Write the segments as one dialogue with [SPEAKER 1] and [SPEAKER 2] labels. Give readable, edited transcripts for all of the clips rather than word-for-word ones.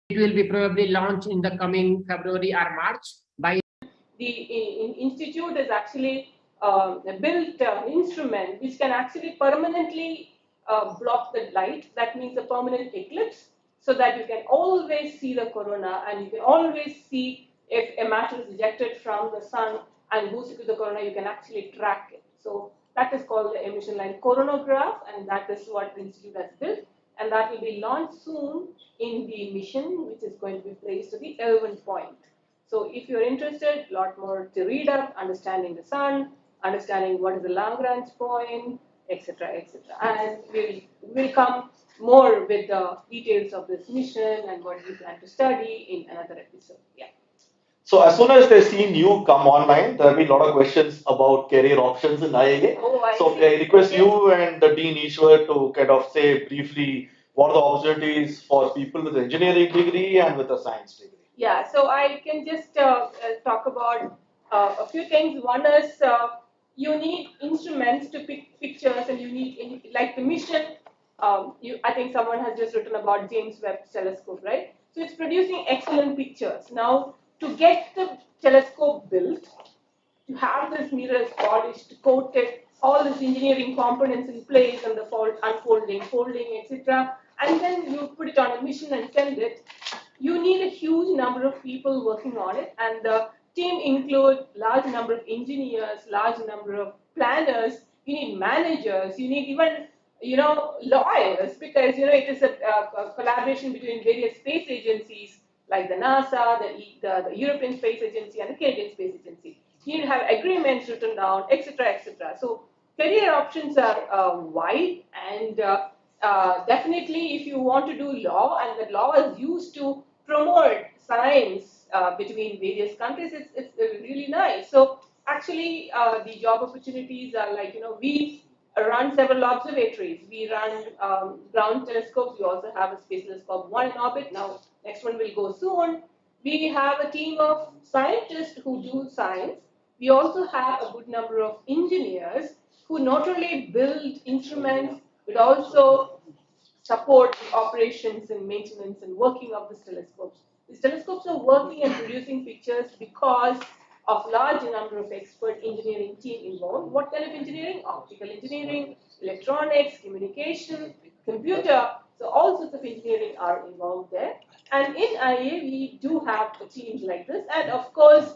[SPEAKER 1] It will be probably launched in the coming February or March. By
[SPEAKER 2] the institute has actually built an instrument which can actually permanently block the light. That means a permanent eclipse, so that you can always see the corona and you can always see if a matter is ejected from the sun and goes into the corona, you can actually track it. So that is called the emission line coronagraph, and that is what the institute has built, and that will be launched soon in the mission, which is going to be placed to the 11th point. So if you're interested, a lot more to read up, understanding the sun, understanding what is the Lagrange point, etc., etc. And we'll come more with the details of this mission and what we plan to study in another episode. Yeah.
[SPEAKER 3] So as soon as they see you come online, there will be a lot of questions about career options in IIA. So I request you and the Dean Ishwar to kind of say briefly what are the opportunities for people with an engineering degree and with a science degree.
[SPEAKER 2] Yeah, so I can just talk about a few things. One is you need instruments to pick pictures, and you need, like the mission. I think someone has just written about James Webb telescope, right? So it's producing excellent pictures. Now, to get the telescope built, to have this mirrors polished, coated, all these engineering components in place, and the unfolding, folding, etc. And then you put it on a mission and send it. You need a huge number of people working on it, and the team includes large number of engineers, large number of planners. You need managers. You need even lawyers, because it is a collaboration between various space agencies like the NASA, the European Space Agency, and the Canadian Space Agency. You need to have agreements written down, etc., etc. So career options are wide, and definitely if you want to do law, and the law is used to promote science between various countries, it's really nice. So actually the job opportunities are like, we run several observatories. We run ground telescopes. We also have a space telescope one in orbit. Now, next one will go soon. We have a team of scientists who do science. We also have a good number of engineers who not only build instruments, but also support the operations and maintenance and working of these telescopes. These telescopes are working and producing pictures because of large number of expert engineering team involved. What kind of engineering? Optical engineering, electronics, communication, computer. So all sorts of engineering are involved there. And in IA, we do have teams like this. And of course,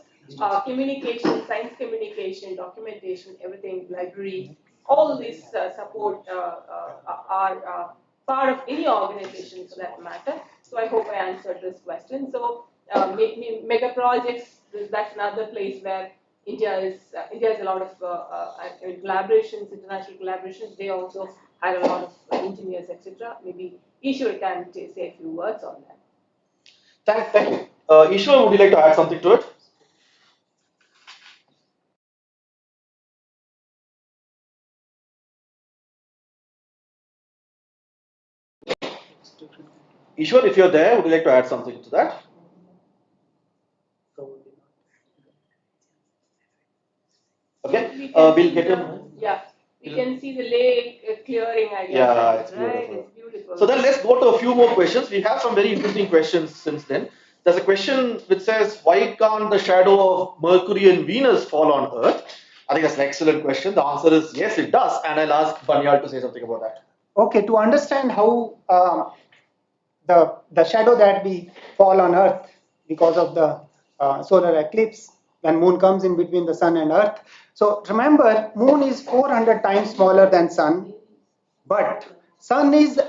[SPEAKER 2] communication, science communication, documentation, everything, library, all these support are part of any organization for that matter. So I hope I answered this question. So mega projects, that's another place where India has a lot of collaborations, international collaborations. They also hire a lot of engineers, etc. Maybe Ishwar can say a few words on that.
[SPEAKER 3] Thank you. Ishwar, would you like to add something to it? Ishwar, if you're there, would you like to add something to that? Okay, we'll get him.
[SPEAKER 2] Yeah, we can see the lake clearing, I guess.
[SPEAKER 3] Yeah, it's beautiful.
[SPEAKER 2] Right? It's beautiful.
[SPEAKER 3] So then let's go to a few more questions. We have some very interesting questions since then. There's a question which says, why can't the shadow of Mercury and Venus fall on Earth? I think that's an excellent question. The answer is yes, it does. And I'll ask Banyal to say something about that.
[SPEAKER 4] Okay, to understand how the shadow that we fall on Earth because of the solar eclipse when moon comes in between the sun and Earth. So remember, moon is 400 times smaller than sun, but sun is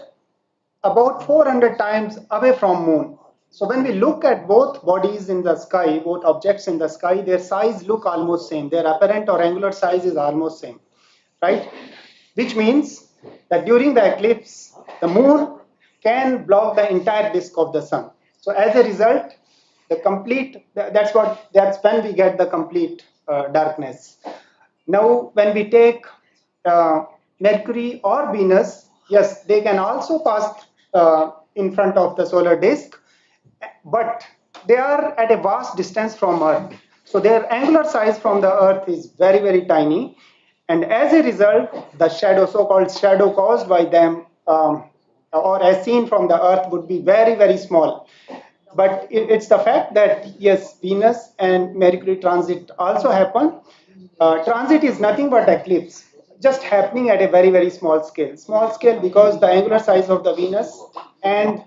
[SPEAKER 4] about 400 times away from moon. So when we look at both bodies in the sky, both objects in the sky, their size look almost same. Their apparent or angular size is almost same, right? Which means that during the eclipse, the moon can block the entire disk of the sun. So as a result, that's when we get the complete darkness. Now, when we take Mercury or Venus, yes, they can also pass in front of the solar disk, but they are at a vast distance from Earth. So their angular size from the Earth is very, very tiny. And as a result, the shadow, so-called shadow caused by them, or as seen from the Earth, would be very, very small. but it's the fact that yes, Venus and Mercury transit also happen. Transit is nothing but eclipse, just happening at a very, very small scale. Small scale because the angular size of the Venus and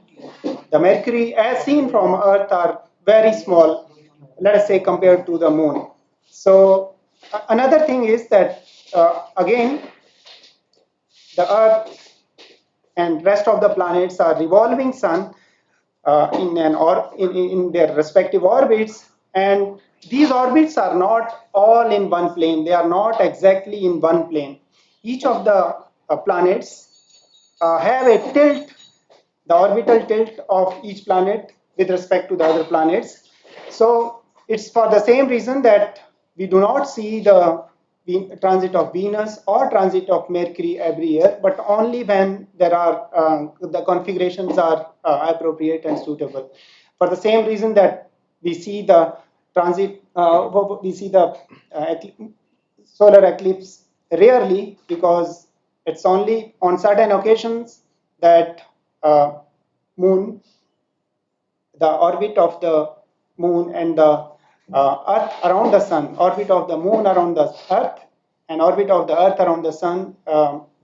[SPEAKER 4] the Mercury, as seen from Earth, are very small, let us say, compared to the Moon. So, another thing is that, again, the Earth and rest of the planets are revolving sun in their respective orbits, and these orbits are not all in one plane. They are not exactly in one plane. Each of the planets have a tilt, the orbital tilt of each planet with respect to the other planets. So it's for the same reason that we do not see the transit of Venus or transit of Mercury every year, but only when there are the configurations are appropriate and suitable. For the same reason that we see the transit, we see the solar eclipse rarely, because it's only on certain occasions that moon, the orbit of the moon and the earth around the sun, orbit of the moon around the earth and orbit of the earth around the sun,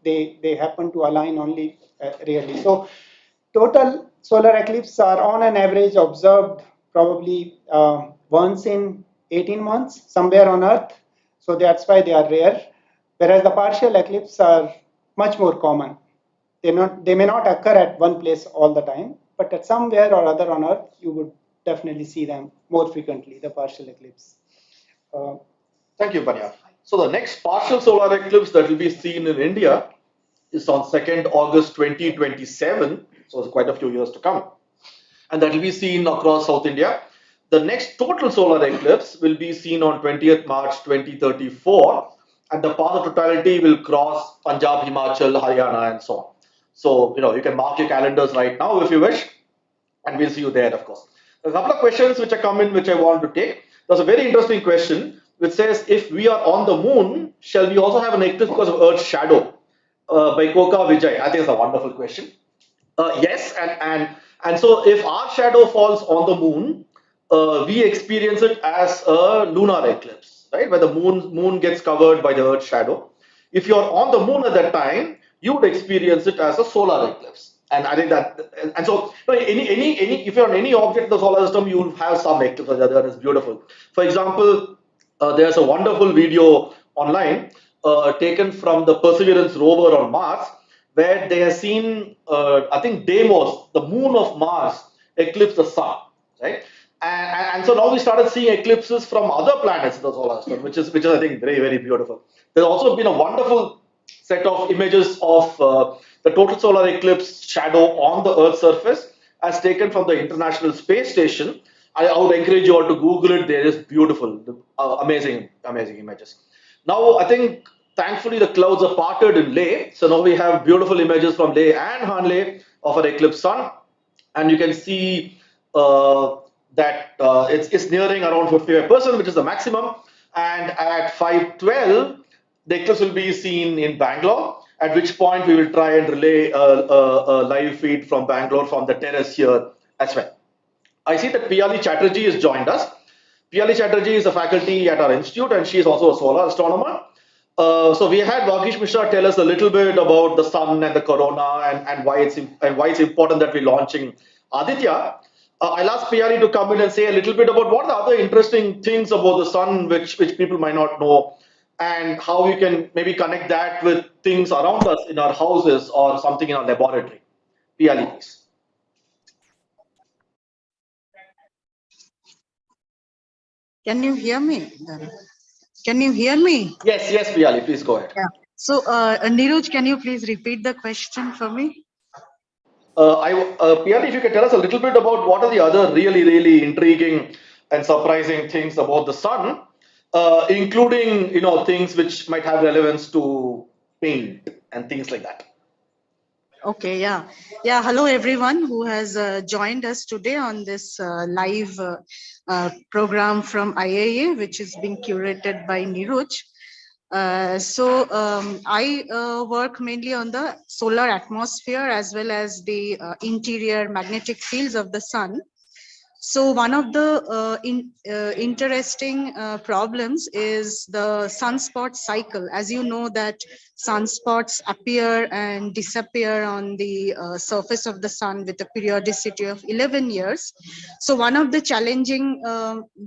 [SPEAKER 4] they happen to align only rarely. So total solar eclipses are on an average observed probably once in 18 months somewhere on earth. So that's why they are rare. Whereas the partial eclipses are much more common. They may not occur at one place all the time, but at somewhere or other on Earth, you would definitely see them more frequently, the partial eclipse. Uh,
[SPEAKER 3] Thank you, Banya. So the next partial solar eclipse that will be seen in India is on 2nd August 2027. So it's quite a few years to come. And that will be seen across South India. The next total solar eclipse will be seen on 20th March 2034. And the path of totality will cross Punjab, Himachal, Haryana, and so on. So, you can mark your calendars right now if you wish, and we'll see you there, of course. A couple of questions which are come in, which I want to take. There's a very interesting question which says, if we are on the moon, shall we also have an eclipse because of Earth's shadow? By Koka Vijay. I think it's a wonderful question. Yes, and so if our shadow falls on the moon, we experience it as a lunar eclipse, right? Where the moon gets covered by the Earth's shadow. If you're on the moon at that time, you would experience it as a solar eclipse. And I think that, and so if you're on any object in the solar system, you'll have some eclipse. That is beautiful. For example, there's a wonderful video online taken from the Perseverance rover on Mars, where they have seen, I think, Deimos, the moon of Mars, eclipse the sun, right? And so now we started seeing eclipses from other planets in the solar system, which is I think very, very beautiful. There's also been a wonderful set of images of the total solar eclipse shadow on the Earth's surface, as taken from the International Space Station. I would encourage you all to Google it. There is beautiful, amazing, amazing images. Now, I think, thankfully, the clouds are parted in Leh. So now we have beautiful images from Leh and Hanle of an eclipsed sun. And you can see that it's nearing around 55%, which is the maximum. And at 5:12, the eclipse will be seen in Bangalore, at which point we will try and relay a live feed from Bangalore from the terrace here as well. I see that Piyali Chatterjee has joined us. Piyali Chatterjee is a faculty at our institute, and she is also a solar astronomer. So we had Vagish Mishra tell us a little bit about the sun and the corona, and why it's important that we're launching Aditya. I'll ask Piyali to come in and say a little bit about what are the other interesting things about the sun which people might not know, and how you can maybe connect that with things around us in our houses or something in our laboratory. Piyali, please.
[SPEAKER 5] Can you hear me? Can you hear me?
[SPEAKER 3] Yes, Piyali, please go ahead.
[SPEAKER 5] Yeah. So, Neeraj, can you please repeat the question for me?
[SPEAKER 3] Piyali, if you can tell us a little bit about what are the other really, really intriguing and surprising things about the sun, including things which might have relevance to paint and things like that.
[SPEAKER 5] Okay, yeah. Hello, everyone who has joined us today on this live program from IIA, which is being curated by Neeraj. I work mainly on the solar atmosphere as well as the interior magnetic fields of the sun. So one of the interesting problems is the sunspot cycle. As you know that sunspots appear and disappear on the surface of the sun with a periodicity of 11 years. So one of the challenging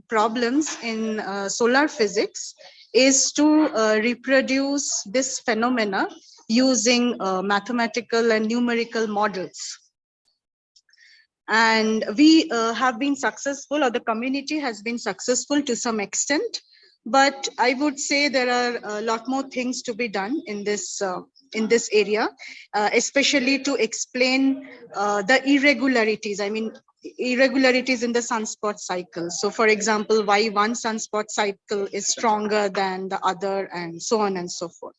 [SPEAKER 5] problems in solar physics is to reproduce this phenomena using mathematical and numerical models. And we have been successful, or the community has been successful to some extent, but I would say there are a lot more things to be done in this area, especially to explain the irregularities. I mean, irregularities in the sunspot cycle. So for example, why one sunspot cycle is stronger than the other, and so on and so forth.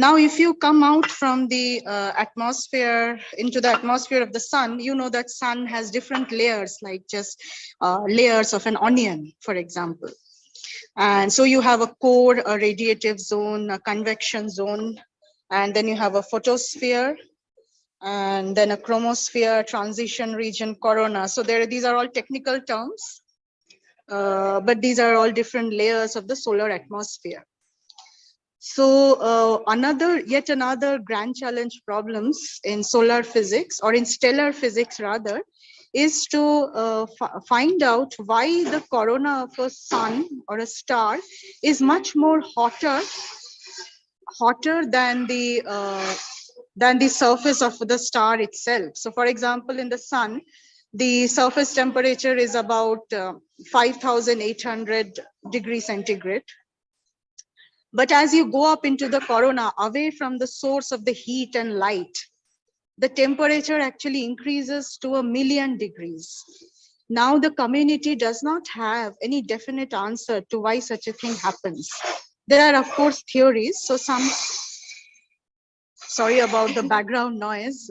[SPEAKER 5] Now, if you come out from the atmosphere into the atmosphere of the sun, you know that sun has different layers, like just layers of an onion, for example. And so you have a core, a radiative zone, a convection zone, and then you have a photosphere, and then a chromosphere, transition region, corona. So these are all technical terms, but these are all different layers of the solar atmosphere. So yet another grand challenge problems in solar physics, or in stellar physics rather, is to find out why the corona of a sun or a star is much more hotter than the surface of the star itself. So for example, in the sun, the surface temperature is about 5,800 degrees centigrade. But as you go up into the corona, away from the source of the heat and light, the temperature actually increases to 1,000,000 degrees. Now the community does not have any definite answer to why such a thing happens. There are, of course, theories. So sorry about the background noise.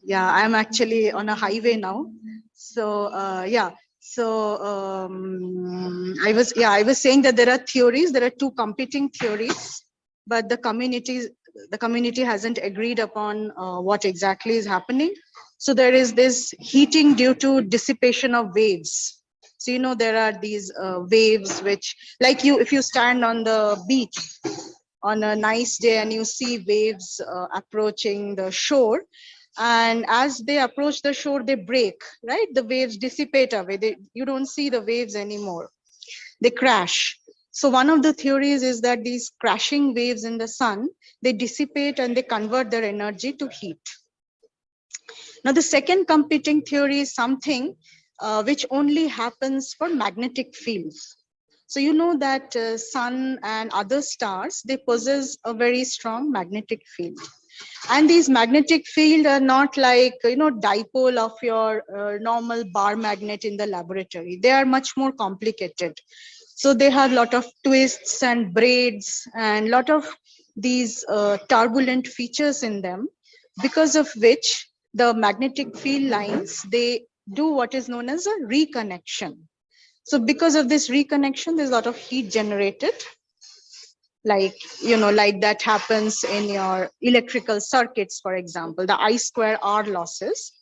[SPEAKER 5] Yeah, I'm actually on a highway now. So yeah. So I was saying that there are theories. There are two competing theories, but the community hasn't agreed upon what exactly is happening. So there is this heating due to dissipation of waves. So you know there are these waves which, like if you stand on the beach on a nice day and you see waves approaching the shore. And as they approach the shore, they break, right? The waves dissipate away. You don't see the waves anymore. They crash. So one of the theories is that these crashing waves in the sun, they dissipate and they convert their energy to heat. Now, the second competing theory is something which only happens for magnetic fields. So you know that sun and other stars, they possess a very strong magnetic field. And these magnetic field are not like, dipole of your normal bar magnet in the laboratory. They are much more complicated. So they have a lot of twists and braids and lot of these turbulent features in them, because of which the magnetic field lines, they do what is known as a reconnection. So because of this reconnection, there's a lot of heat generated. Like that happens in your electrical circuits, for example, the I square R losses.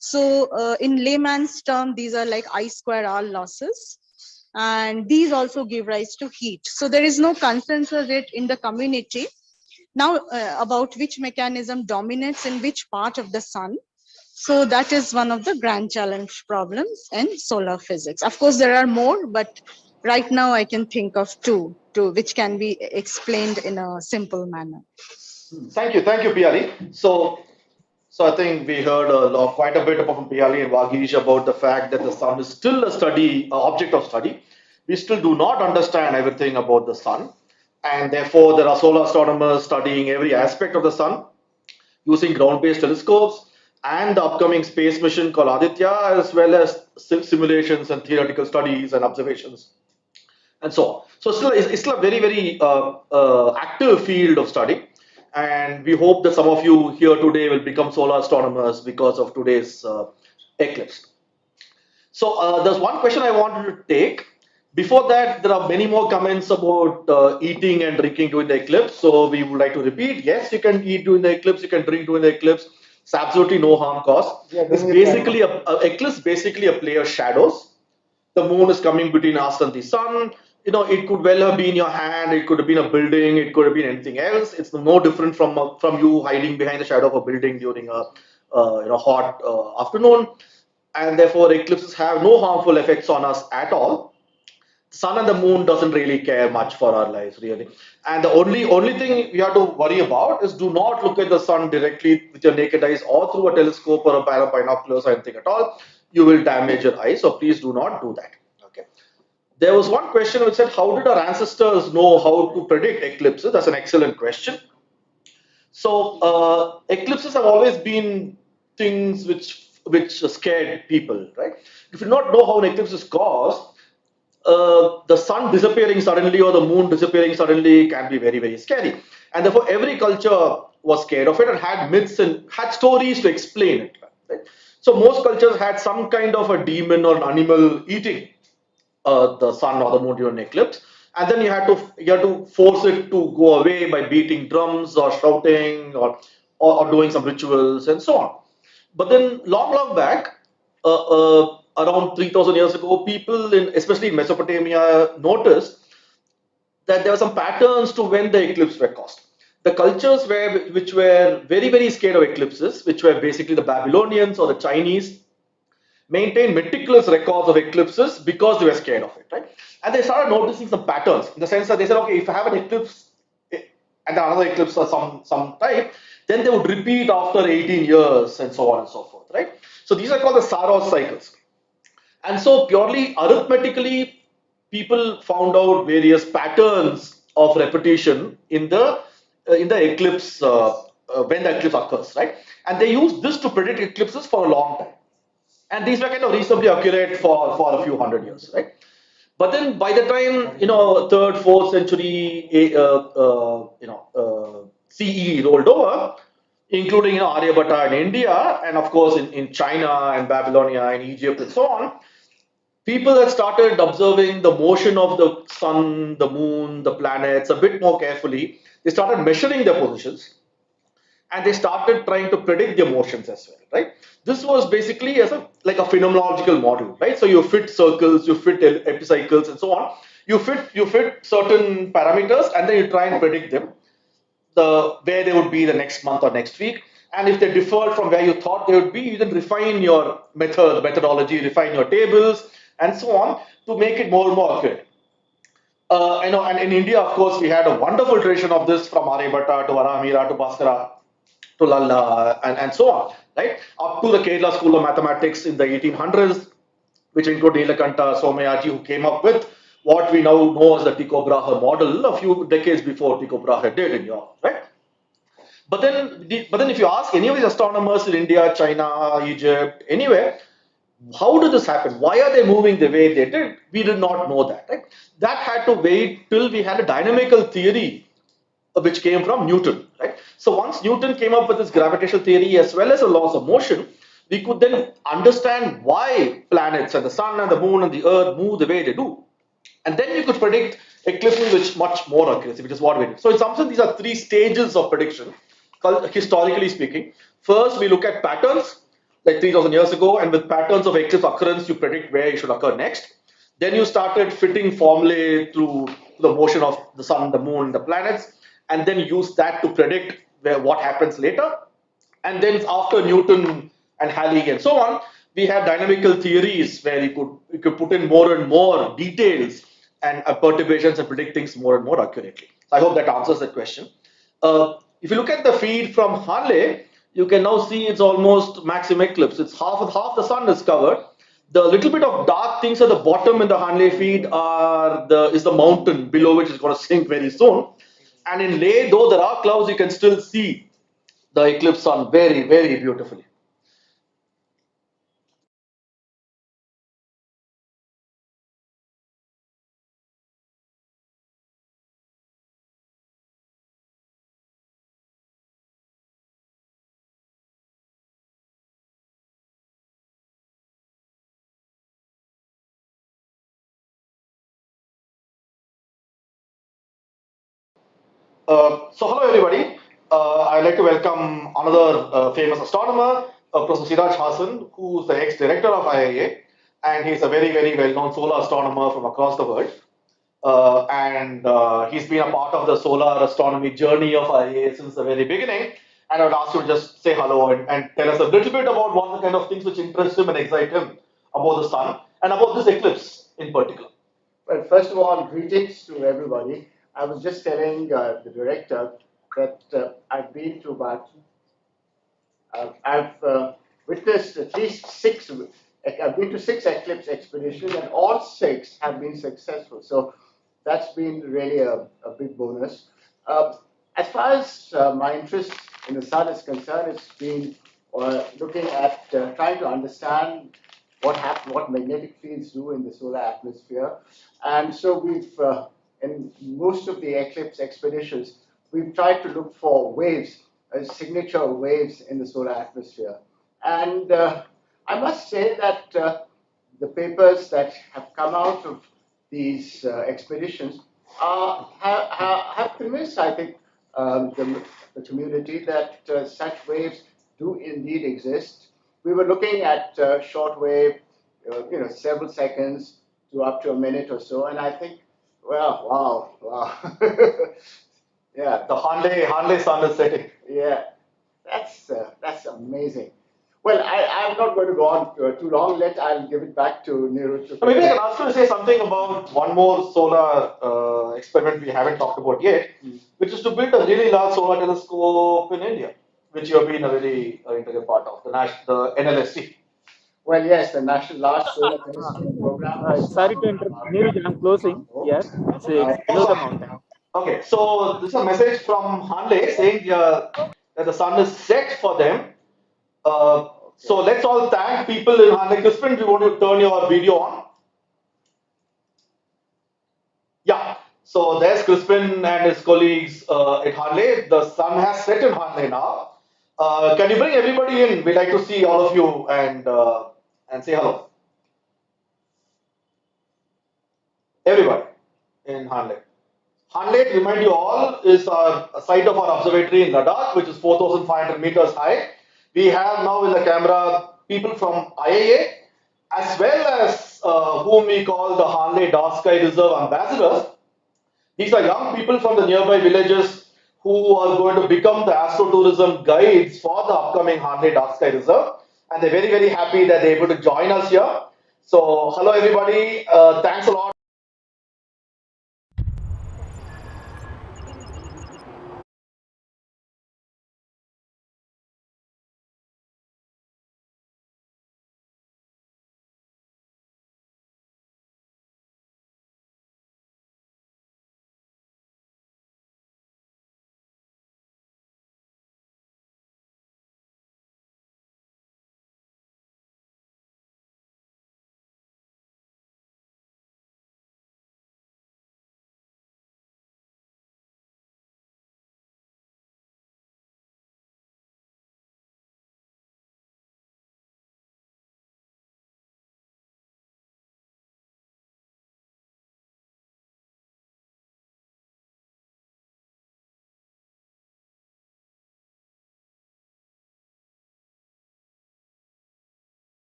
[SPEAKER 5] So in layman's term, these are like I square R losses. And these also give rise to heat. So there is no consensus yet in the community now about which mechanism dominates in which part of the sun. So that is one of the grand challenge problems in solar physics. Of course, there are more, but right now I can think of two which can be explained in a simple manner.
[SPEAKER 3] Thank you, Piali. So I think we heard quite a bit from Piali and Vagish about the fact that the sun is still a object of study. We still do not understand everything about the sun, and therefore there are solar astronomers studying every aspect of the sun using ground-based telescopes and the upcoming space mission called Aditya, as well as simulations and theoretical studies and observations, and so on. So it's still a very, very active field of study. And we hope that some of you here today will become solar astronomers because of today's eclipse. So there's one question I wanted to take. Before that, there are many more comments about eating and drinking during the eclipse. So we would like to repeat, yes, you can eat during the eclipse, you can drink during the eclipse. It's absolutely no harm caused.
[SPEAKER 4] Yeah,
[SPEAKER 3] It's
[SPEAKER 4] doing it
[SPEAKER 3] basically a eclipse, basically a play of shadows. The moon is coming between us and the sun. It could well have been your hand, it could have been a building, it could have been anything else. It's no different from you hiding behind the shadow of a building during a hot afternoon, and therefore eclipses have no harmful effects on us at all. Sun and the moon doesn't really care much for our lives, really. And the only thing we have to worry about is do not look at the sun directly with your naked eyes or through a telescope or a pair of binoculars or anything at all. You will damage your eyes, so please do not do that. Okay. There was one question which said, how did our ancestors know how to predict eclipses? That's an excellent question. So eclipses have always been things which scared people, right? If you do not know how an eclipse is caused, the sun disappearing suddenly or the moon disappearing suddenly can be very, very scary. And therefore, every culture was scared of it and had myths and had stories to explain it. Right? So most cultures had some kind of a demon or an animal eating the sun or the moon during an eclipse, and then you had to force it to go away by beating drums or shouting or doing some rituals and so on. But then long back, around 3,000 years ago, people especially in Mesopotamia noticed that there were some patterns to when the eclipse were caused. The cultures which were very, very scared of eclipses, which were basically the Babylonians or the Chinese, maintained meticulous records of eclipses because they were scared of it, right? And they started noticing some patterns in the sense that they said, okay, if I have an eclipse and another eclipse of some type, then they would repeat after 18 years and so on and so forth, right? So these are called the Saros cycles. And so purely arithmetically, people found out various patterns of repetition in the eclipse when the eclipse occurs, right? And they used this to predict eclipses for a long time. And these were kind of reasonably accurate for a few hundred years, right? But then by the time third, fourth century, CE rolled over, including Aryabhatta in India, and of course in China and Babylonia and Egypt and so on, people had started observing the motion of the sun, the moon, the planets a bit more carefully. They started measuring their positions and they started trying to predict their motions as well, right? This was basically as like a phenomenological model, right? So you fit circles, you fit epicycles, and so on. You fit certain parameters, and then you try and predict them, where they would be the next month or next week. And if they differed from where you thought they would be, you then refine your methodology, refine your tables, and so on to make it more and more accurate. And in India, of course, we had a wonderful tradition of this from Aryabhatta to Varamira to Bhaskara to Lalla and so on, right? Up to the Kerala School of Mathematics in the 1800s, which included Nilakanta Somayaji, who came up with what we now know as the Tycho Brahe model a few decades before Tycho Brahe did in Europe, right? But then if you ask any of these astronomers in India, China, Egypt, anywhere, how did this happen? Why are they moving the way they did? We did not know that, right? That had to wait till we had a dynamical theory which came from Newton, right? So once Newton came up with his gravitational theory as well as the laws of motion, we could then understand why planets and the sun and the moon and the earth move the way they do. And then you could predict eclipses with much more accuracy, which is what we did. So in some sense, these are three stages of prediction, historically speaking. First, we look at patterns, like 3,000 years ago, and with patterns of eclipse occurrence, you predict where it should occur next. Then you started fitting formulae to the motion of the sun, the moon, the planets, and then use that to predict what happens later. And then after Newton and Halley and so on, we had dynamical theories where you could put in more and more details and perturbations and predict things more and more accurately. So I hope that answers that question. If you look at the feed from Halley, you can now see it's almost maximum eclipse. It's half the sun is covered. The little bit of dark things at the bottom in the Hanley feed is the mountain below which is going to sink very soon. And in Leh, though there are clouds, you can still see the eclipse sun very, very beautifully. So hello everybody. I'd like to welcome another famous astronomer, Professor Siraj Hassan, who's the ex-director of IIA, and he's a very, very well-known solar astronomer from across the world. He's been a part of the solar astronomy journey of IIA since the very beginning. And I would ask you to just say hello and tell us a little bit about what the kind of things which interest him and excite him about the sun and about this eclipse in particular.
[SPEAKER 6] Well, first of all, greetings to everybody. I was just telling the director that I've been to about, I've witnessed at least 6, I've been to 6 eclipse expeditions and all 6 have been successful. So that's been really a big bonus. As far as my interest in the sun is concerned, it's been looking at trying to understand what magnetic fields do in the solar atmosphere. And so we've, in most of the eclipse expeditions, we've tried to look for waves, signature waves in the solar atmosphere. And I must say that the papers that have come out of these expeditions have convinced, I think, the community that such waves do indeed exist. We were looking at short wave, several seconds to up to a minute or so, and I think, well, wow. Yeah,
[SPEAKER 3] The Hanley sun is setting.
[SPEAKER 6] yeah, that's amazing. Well, I'm not going to go on too long. I'll give it back to Niru.
[SPEAKER 3] Maybe I can ask you to say something about one more solar experiment we haven't talked about yet, which is to build a really large solar telescope in India, which you have been a very integral part of, the NLST.
[SPEAKER 6] Well, yes, the National Large Solar Telescope Program.
[SPEAKER 7] Sorry to interrupt. Neeraj, I'm closing. Yes, it's below the mountain.
[SPEAKER 3] Okay, so this is a message from Hanley saying that the sun is set for them. So let's all thank people in Hanley. Crispin, do you want to turn your video on? Yeah, so there's Crispin and his colleagues at Hanley. The sun has set in Hanley now. Can you bring everybody in? We'd like to see all of you and say hello. Everybody in Hanley. Hanley, to remind you all, is a site of our observatory in Ladakh, which is 4,500 meters high. We have now in the camera people from IIA, as well as whom we call the Hanley Dark Sky Reserve ambassadors. These are young people from the nearby villages who are going to become the astrotourism guides for the upcoming Hanley Dark Sky Reserve. And they're very, very happy that they're able to join us here. So, hello everybody. Thanks a lot.